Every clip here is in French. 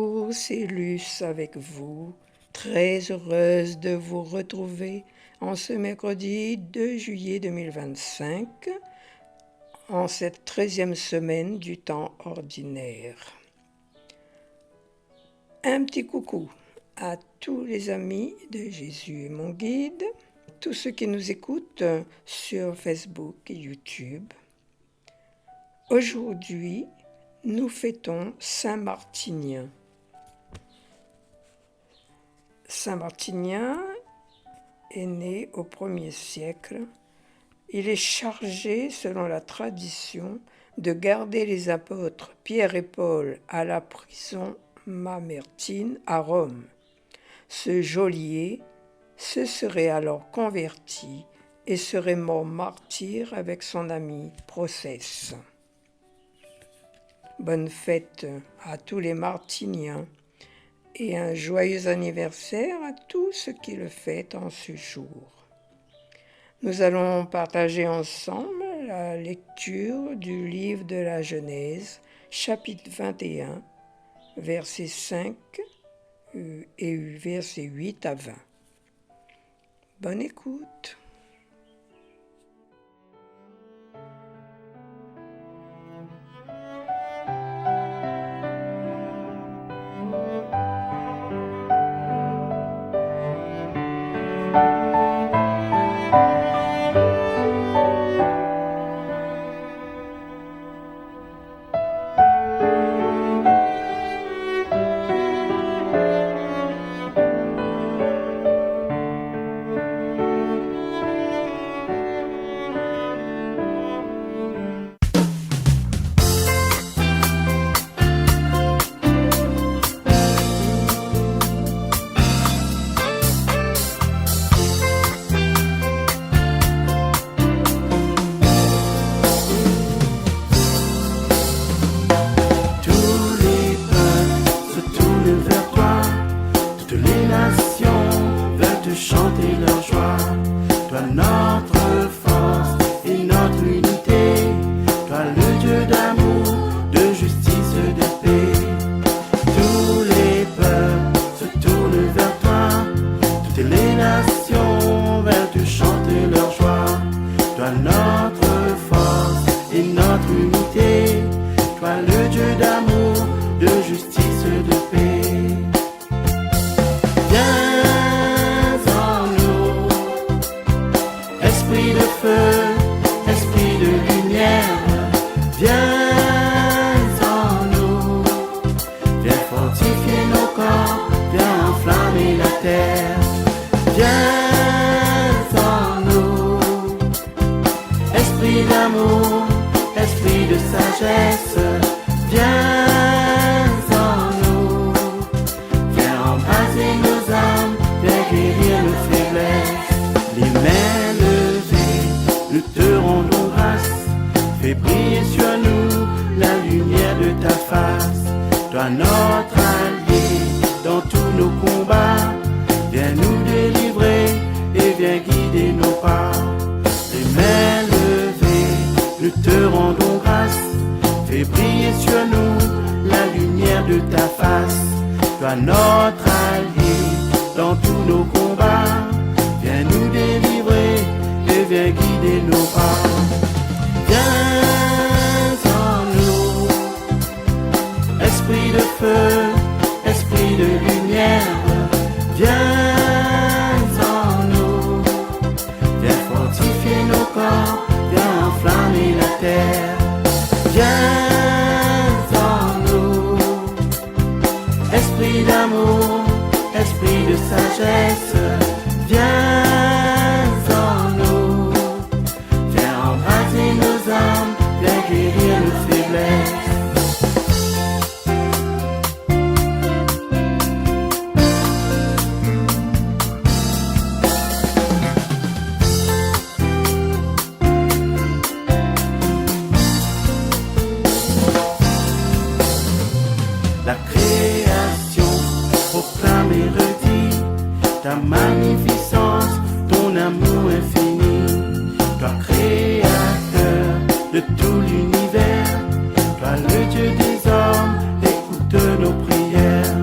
Bonjour, c'est Luce avec vous. Très heureuse de vous retrouver en ce mercredi 2 juillet 2025, en cette 13e semaine du temps ordinaire. Un petit coucou à tous les amis de Jésus et mon guide, tous ceux qui nous écoutent sur Facebook et YouTube. Aujourd'hui, nous fêtons Saint-Martinien. Saint-Martinien est né au 1er siècle. Il est chargé, selon la tradition, de garder les apôtres Pierre et Paul à la prison Mamertine à Rome. Ce geôlier se serait alors converti et serait mort martyr avec son ami Processe. Bonne fête à tous les Martiniens et un joyeux anniversaire à tous ceux qui le fêtent en ce jour. Nous allons partager ensemble la lecture du livre de la Genèse, chapitre 21, versets 5 et versets 8 à 20. Bonne écoute. Chanter leur joie, toi notre force et notre unité, toi le Dieu d'amour, de justice, de paix. Tous les peuples se tournent vers toi, toutes les nations veulent te chanter leur joie, toi notre force et notre unité, toi le Dieu d'amour, de justice, de paix. Esprit de feu, esprit de lumière, viens en nous, viens fortifier nos corps, viens enflammer la terre, viens en nous, esprit d'amour, esprit de sagesse, viens en nous, viens embraser nos âmes, viens guérir nos faiblesses, les mains nous te rendons grâce, fais briller sur nous la lumière de ta face. Toi notre allié dans tous nos combats, viens nous délivrer et viens guider nos pas. Les mains levées, nous te rendons grâce, fais briller sur nous la lumière de ta face. Toi notre allié dans tous nos combats, viens nous délivrer et viens guider nos pas. Viens en nous, esprit de feu, esprit de lumière, viens en nous, viens fortifier nos corps, viens enflammer la terre, viens en nous, esprit d'amour, esprit de sagesse, viens en nous, viens embraser nos âmes, viens guérir nos faiblesses. La création proclame et redit ta magnificence, ton amour infini. Toi créateur de tout l'univers, toi le Dieu des hommes, écoute nos prières.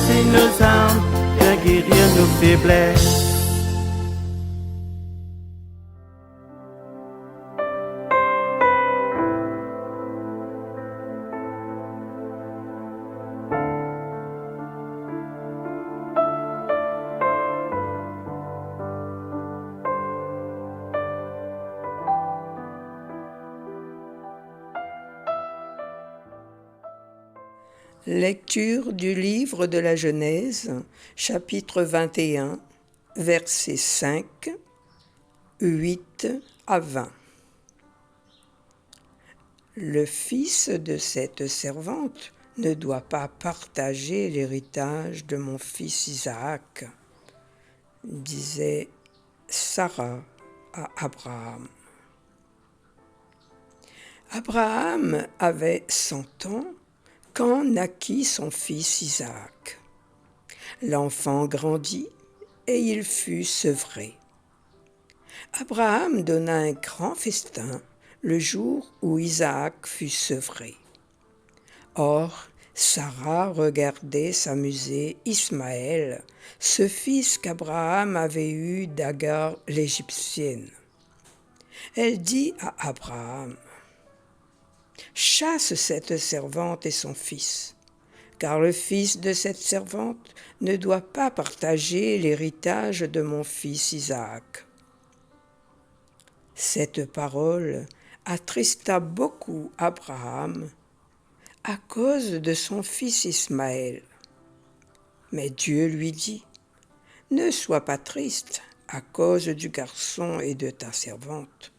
embraser nos âmes, faire guérir nos faiblesses. Lecture du livre de la Genèse, chapitre 21, versets 5, 8 à 20. Le fils de cette servante ne doit pas partager l'héritage de mon fils Isaac, disait Sarah à Abraham. Abraham avait 100 ans quand naquit son fils Isaac. L'enfant grandit et il fut sevré. Abraham donna un grand festin le jour où Isaac fut sevré. Or, Sarah regardait s'amuser Ismaël, ce fils qu'Abraham avait eu d'Agar l'Égyptienne. Elle dit à Abraham: « Chasse cette servante et son fils, car le fils de cette servante ne doit pas partager l'héritage de mon fils Isaac. » Cette parole attrista beaucoup Abraham à cause de son fils Ismaël. Mais Dieu lui dit: « Ne sois pas triste à cause du garçon et de ta servante.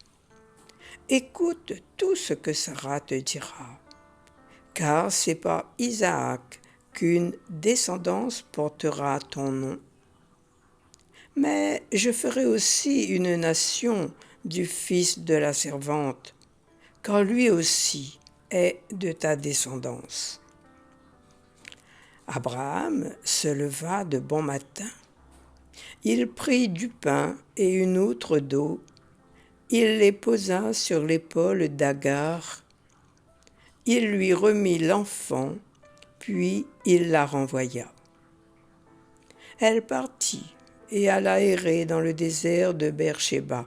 Écoute tout ce que Sarah te dira, car c'est par Isaac qu'une descendance portera ton nom. Mais je ferai aussi une nation du fils de la servante, car lui aussi est de ta descendance. » Abraham se leva de bon matin. Il prit du pain et une outre d'eau. Il les posa sur l'épaule d'Agar. Il lui remit l'enfant, puis il la renvoya. Elle partit et alla errer dans le désert de Beer-Shéba.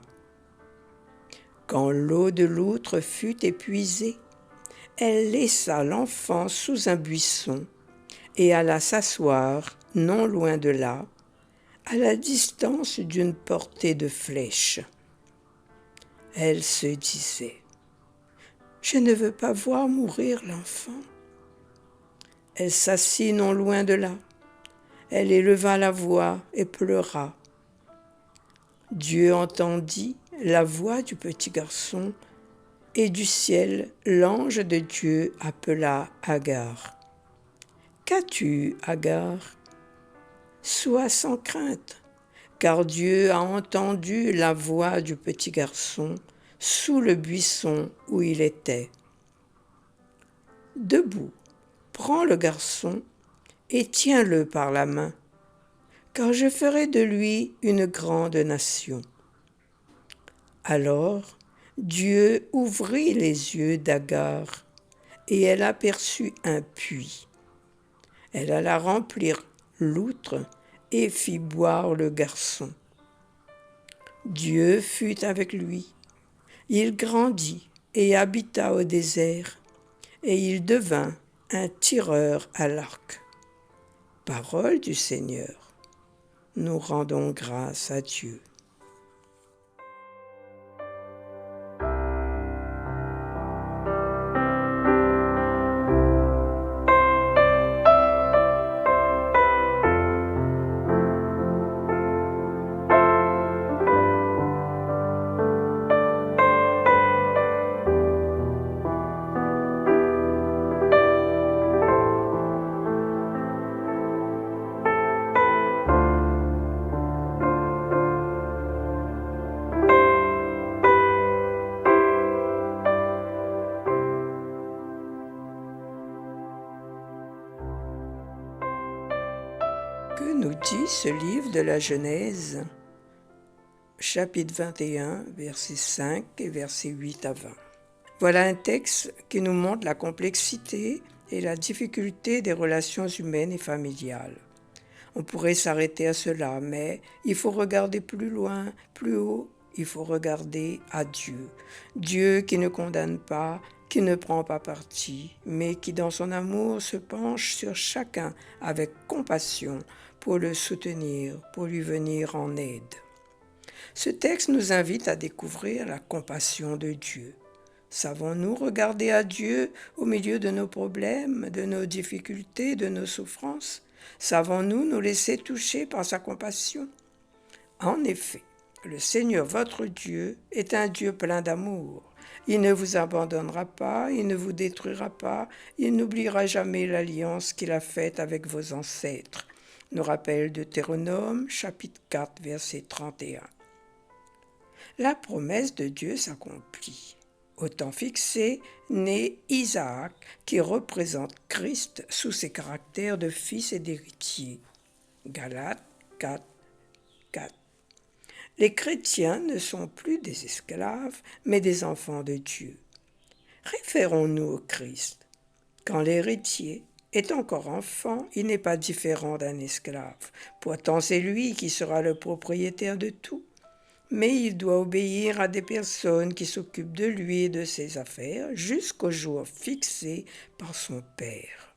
Quand l'eau de l'outre fut épuisée, elle laissa l'enfant sous un buisson et alla s'asseoir non loin de là, à la distance d'une portée de flèche. Elle se disait: « Je ne veux pas voir mourir l'enfant. » Elle s'assit non loin de là. Elle éleva la voix et pleura. Dieu entendit la voix du petit garçon, et du ciel, l'ange de Dieu appela Agar. « Qu'as-tu, Agar ? Sois sans crainte, car Dieu a entendu la voix du petit garçon sous le buisson où il était. Debout, prends le garçon et tiens-le par la main, car je ferai de lui une grande nation. » Alors Dieu ouvrit les yeux d'Agar, et elle aperçut un puits. Elle alla remplir l'outre et fit boire le garçon. Dieu fut avec lui. Il grandit et habita au désert, et il devint un tireur à l'arc. Parole du Seigneur. Nous rendons grâce à Dieu. Que nous dit ce livre de la Genèse, chapitre 21, versets 5 et versets 8 à 20. Voilà un texte qui nous montre la complexité et la difficulté des relations humaines et familiales. On pourrait s'arrêter à cela, mais il faut regarder plus loin, plus haut, il faut regarder à Dieu. Dieu qui ne condamne pas, qui ne prend pas parti, mais qui dans son amour se penche sur chacun avec compassion pour le soutenir, pour lui venir en aide. Ce texte nous invite à découvrir la compassion de Dieu. Savons-nous regarder à Dieu au milieu de nos problèmes, de nos difficultés, de nos souffrances? Savons-nous nous laisser toucher par sa compassion? En effet, le Seigneur votre Dieu est un Dieu plein d'amour. Il ne vous abandonnera pas, il ne vous détruira pas, il n'oubliera jamais l'alliance qu'il a faite avec vos ancêtres, nous rappelle Deutéronome chapitre 4 verset 31. La promesse de Dieu s'accomplit. Au temps fixé, naît Isaac, qui représente Christ sous ses caractères de fils et d'héritier. Galates 4, 4. Les chrétiens ne sont plus des esclaves, mais des enfants de Dieu. Référons-nous au Christ. Quand l'héritier est encore enfant, il n'est pas différent d'un esclave. Pourtant, c'est lui qui sera le propriétaire de tout. Mais il doit obéir à des personnes qui s'occupent de lui et de ses affaires jusqu'au jour fixé par son Père.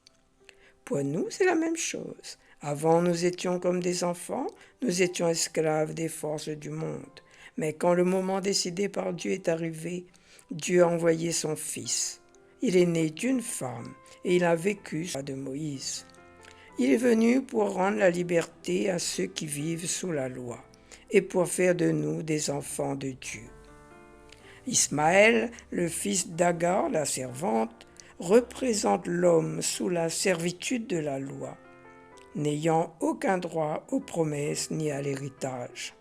Pour nous, c'est la même chose. Avant, nous étions comme des enfants, nous étions esclaves des forces du monde. Mais quand le moment décidé par Dieu est arrivé, Dieu a envoyé son Fils. Il est né d'une femme et il a vécu sous la loi de Moïse. Il est venu pour rendre la liberté à ceux qui vivent sous la loi et pour faire de nous des enfants de Dieu. Ismaël, le fils d'Agar, la servante, représente l'homme sous la servitude de la loi, n'ayant aucun droit aux promesses ni à l'héritage.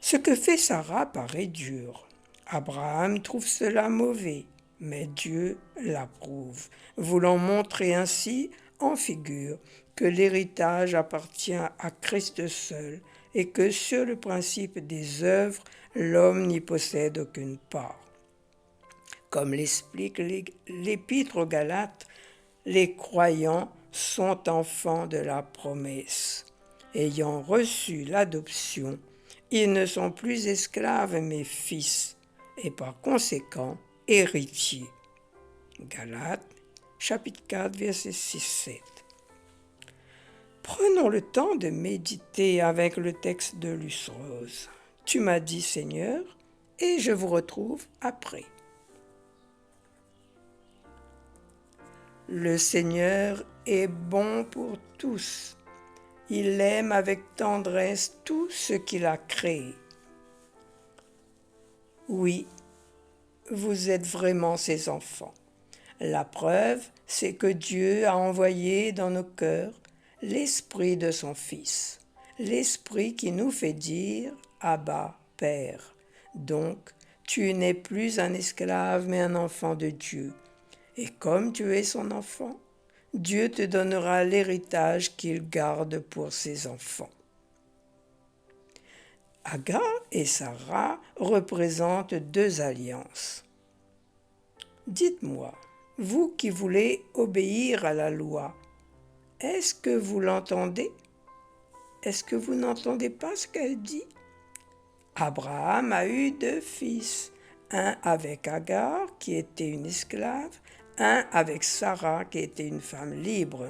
Ce que fait Sarah paraît dur. Abraham trouve cela mauvais, mais Dieu l'approuve, voulant montrer ainsi en figure que l'héritage appartient à Christ seul et que sur le principe des œuvres, l'homme n'y possède aucune part. Comme l'explique l'Épître aux Galates, les croyants sont enfants de la promesse. Ayant reçu l'adoption, ils ne sont plus esclaves mais fils, et par conséquent héritiers. Galates, chapitre 4, versets 6-7. Prenons le temps de méditer avec le texte de Luce Rose. Tu m'as dit, Seigneur, et je vous retrouve après. Le Seigneur est bon pour tous. Il aime avec tendresse tout ce qu'il a créé. Oui, vous êtes vraiment ses enfants. La preuve, c'est que Dieu a envoyé dans nos cœurs l'Esprit de son Fils, l'Esprit qui nous fait dire « Abba, Père ». Donc, tu n'es plus un esclave, mais un enfant de Dieu. Et comme tu es son enfant, Dieu te donnera l'héritage qu'il garde pour ses enfants. Agar et Sarah représentent deux alliances. Dites-moi, vous qui voulez obéir à la loi, est-ce que vous l'entendez? Est-ce que vous n'entendez pas ce qu'elle dit? Abraham a eu deux fils, un avec Agar, qui était une esclave, un avec Sarah, qui était une femme libre.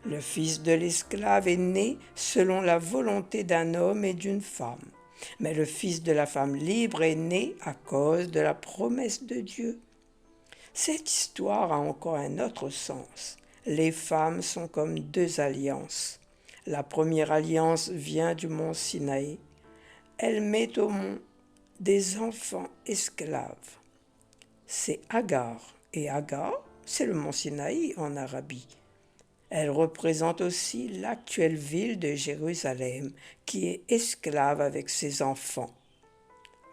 Le fils de l'esclave est né selon la volonté d'un homme et d'une femme, mais le fils de la femme libre est né à cause de la promesse de Dieu. Cette histoire a encore un autre sens. Les femmes sont comme deux alliances. La première alliance vient du mont Sinaï. Elle met au monde des enfants esclaves. C'est Agar. Et Agar, c'est le mont Sinaï en Arabie. Elle représente aussi l'actuelle ville de Jérusalem, qui est esclave avec ses enfants.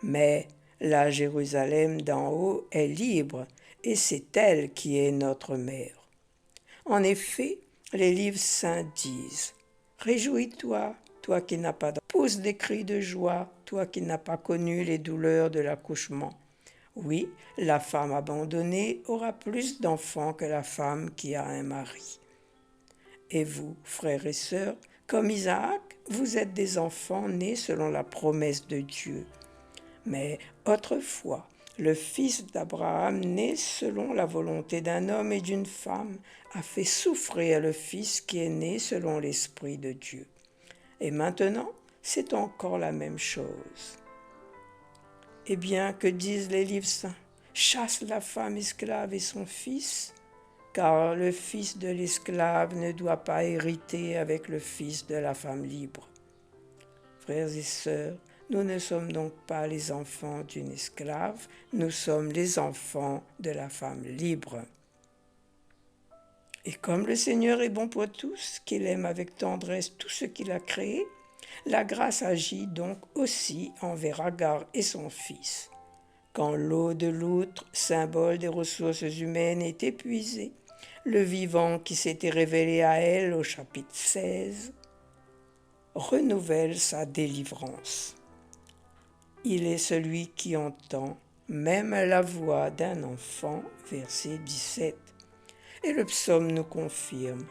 Mais la Jérusalem d'en haut est libre, et c'est elle qui est notre mère. En effet, les livres saints disent « Réjouis-toi, toi qui n'as pas d'enfant. Pousse des cris de joie, toi qui n'as pas connu les douleurs de l'accouchement. » Oui, la femme abandonnée aura plus d'enfants que la femme qui a un mari. Et vous, frères et sœurs, comme Isaac, vous êtes des enfants nés selon la promesse de Dieu. Mais autrefois, le fils d'Abraham, né selon la volonté d'un homme et d'une femme, a fait souffrir le fils qui est né selon l'Esprit de Dieu. Et maintenant, c'est encore la même chose. Eh bien, que disent les livres saints? Chasse la femme esclave et son fils, car le fils de l'esclave ne doit pas hériter avec le fils de la femme libre. Frères et sœurs, nous ne sommes donc pas les enfants d'une esclave, nous sommes les enfants de la femme libre. Et comme le Seigneur est bon pour tous, qu'il aime avec tendresse tout ce qu'il a créé, la grâce agit donc aussi envers Agar et son fils. Quand l'eau de l'outre, symbole des ressources humaines, est épuisée, le vivant qui s'était révélé à elle au chapitre 16 renouvelle sa délivrance. Il est celui qui entend même la voix d'un enfant, verset 17. Et le psaume nous confirme,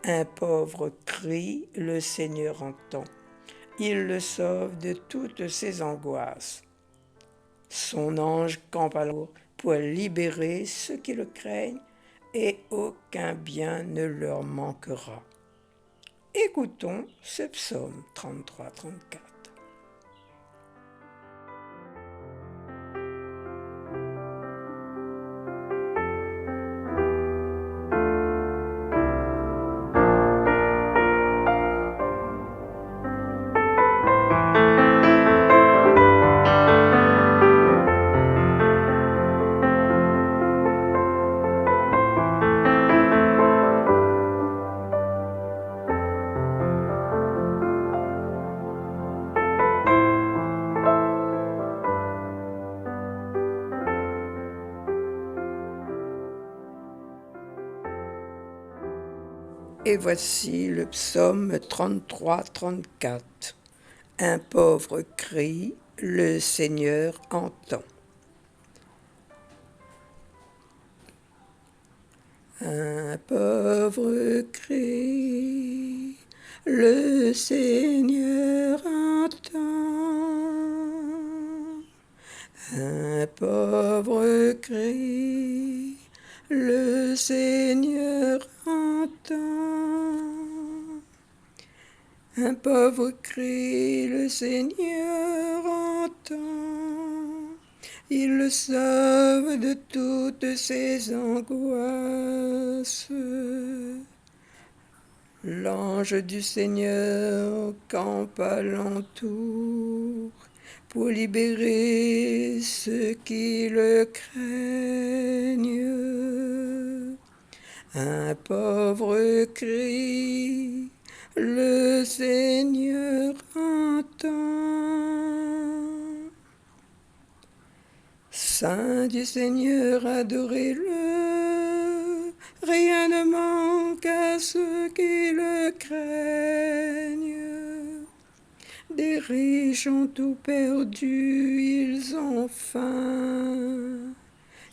un pauvre crie, le Seigneur entend. Il le sauve de toutes ses angoisses. Son ange campe alors pour libérer ceux qui le craignent et aucun bien ne leur manquera. Écoutons ce psaume 33-34. Et voici le psaume 33-34. Un pauvre crie, le Seigneur entend. Un pauvre crie, le Seigneur entend. Un pauvre crie, le Seigneur entend. Un pauvre crie, le Seigneur entend. Il le sauve de toutes ses angoisses. L'ange du Seigneur campe alentour pour libérer ceux qui le craignent. Un pauvre crie, le Seigneur entend. Saint du Seigneur, adorez-le, rien ne manque à ceux qui le craignent. Des riches ont tout perdu, ils ont faim.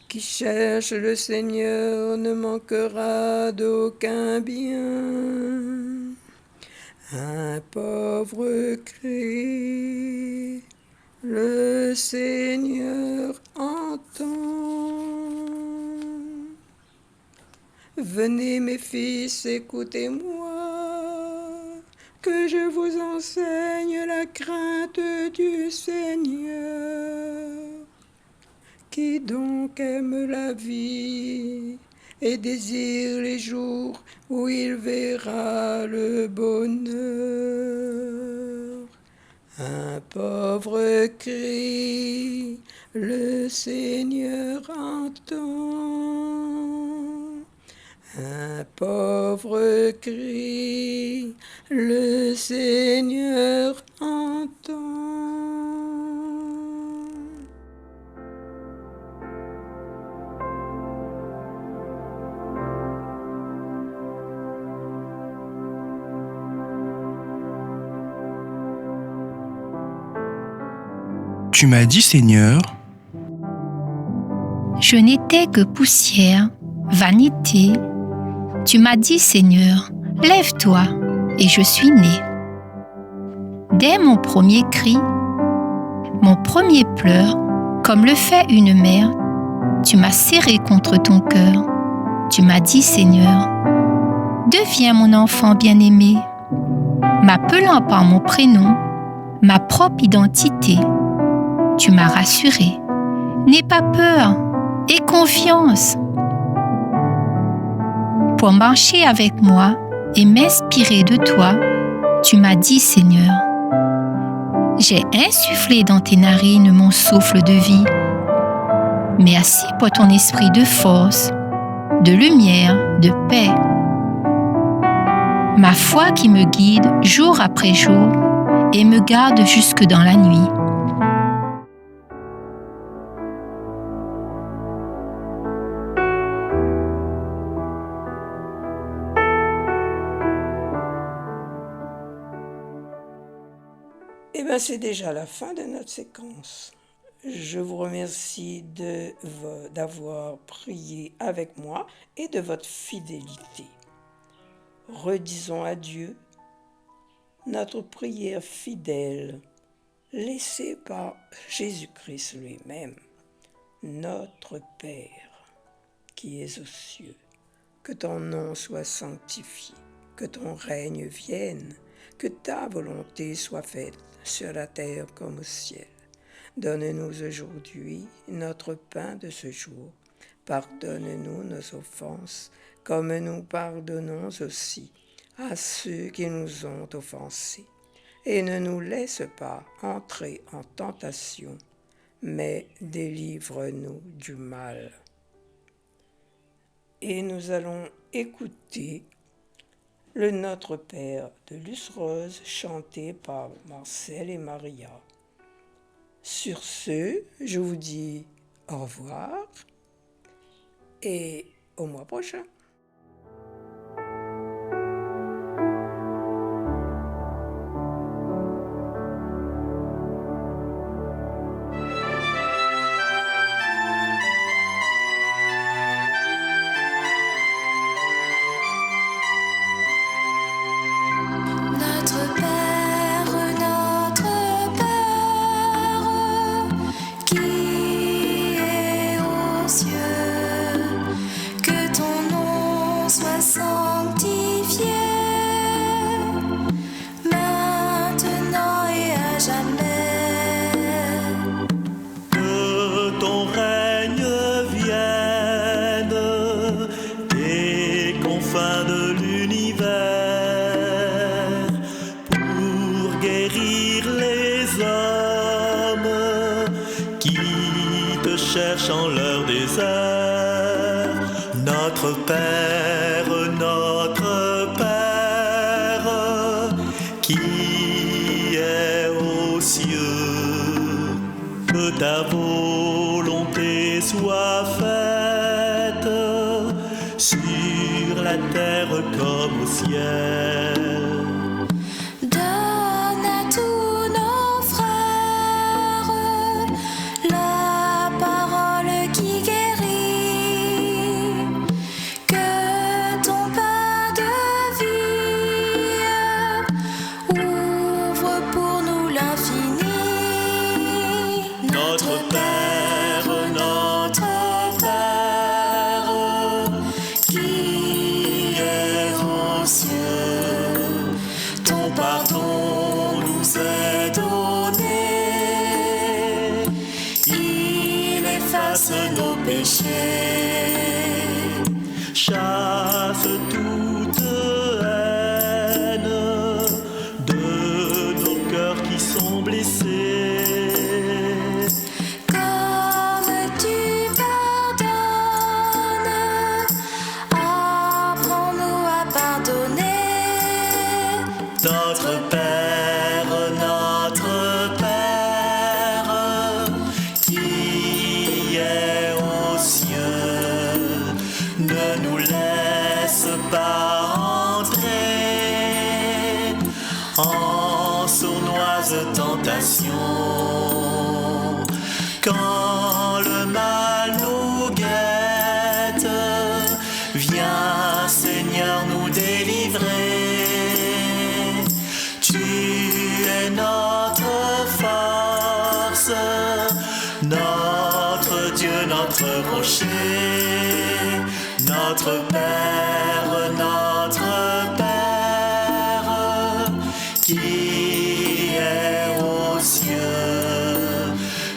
Qui cherche le Seigneur ne manquera d'aucun bien. Un pauvre crie, le Seigneur entend. Venez mes fils, écoutez-moi, que je vous enseigne la crainte du Seigneur. Qui donc aime la vie et désire les jours où il verra le bonheur. Un pauvre crie, le Seigneur entend. Un pauvre crie, le Seigneur entend. Tu m'as dit, Seigneur, je n'étais que poussière, vanité. Tu m'as dit, Seigneur, Lève-toi, et je suis né. Dès mon premier cri, mon premier pleur, comme le fait une mère, tu m'as serré contre ton cœur. Tu m'as dit, Seigneur, deviens mon enfant bien-aimé, m'appelant par mon prénom, ma propre identité. Tu m'as rassuré. N'aie pas peur, aie confiance. Pour marcher avec moi et m'inspirer de toi, tu m'as dit, Seigneur, j'ai insufflé dans tes narines mon souffle de vie. Merci pour ton esprit de force, de lumière, de paix. Ma foi qui me guide jour après jour et me garde jusque dans la nuit. Eh bien, c'est déjà la fin de notre séquence. Je vous remercie d'avoir prié avec moi et de votre fidélité. Redisons à Dieu notre prière fidèle, laissée par Jésus-Christ lui-même. Notre Père, qui es aux cieux, que ton nom soit sanctifié, que ton règne vienne, que ta volonté soit faite sur la terre comme au ciel. Donne-nous aujourd'hui notre pain de ce jour. Pardonne-nous nos offenses, comme nous pardonnons aussi à ceux qui nous ont offensés. Et ne nous laisse pas entrer en tentation, mais délivre-nous du mal. Et nous allons écouter le Notre Père de Luce Rose, chanté par Marcel et Maria. Sur ce, je vous dis au revoir et au mois prochain. Cherchent en leur désert. Notre Père, qui est aux cieux, que ta volonté soit faite sur la terre comme au ciel. Nos péchés, chasse toute haine de nos cœurs qui sont blessés. Comme tu pardonnes, apprends-nous à pardonner. Notre Père, ne nous laisse pas entrer en sournoise tentation. Quand le mal nous guette, viens Seigneur nous délivrer. rocher, notre Père, qui est aux cieux,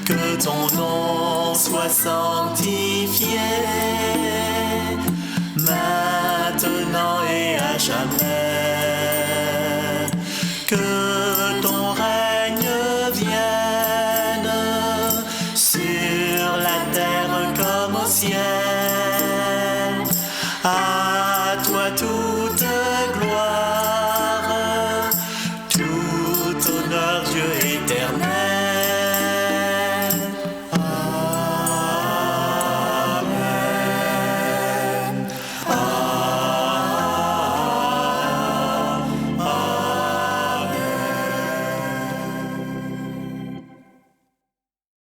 que ton nom soit sanctifié.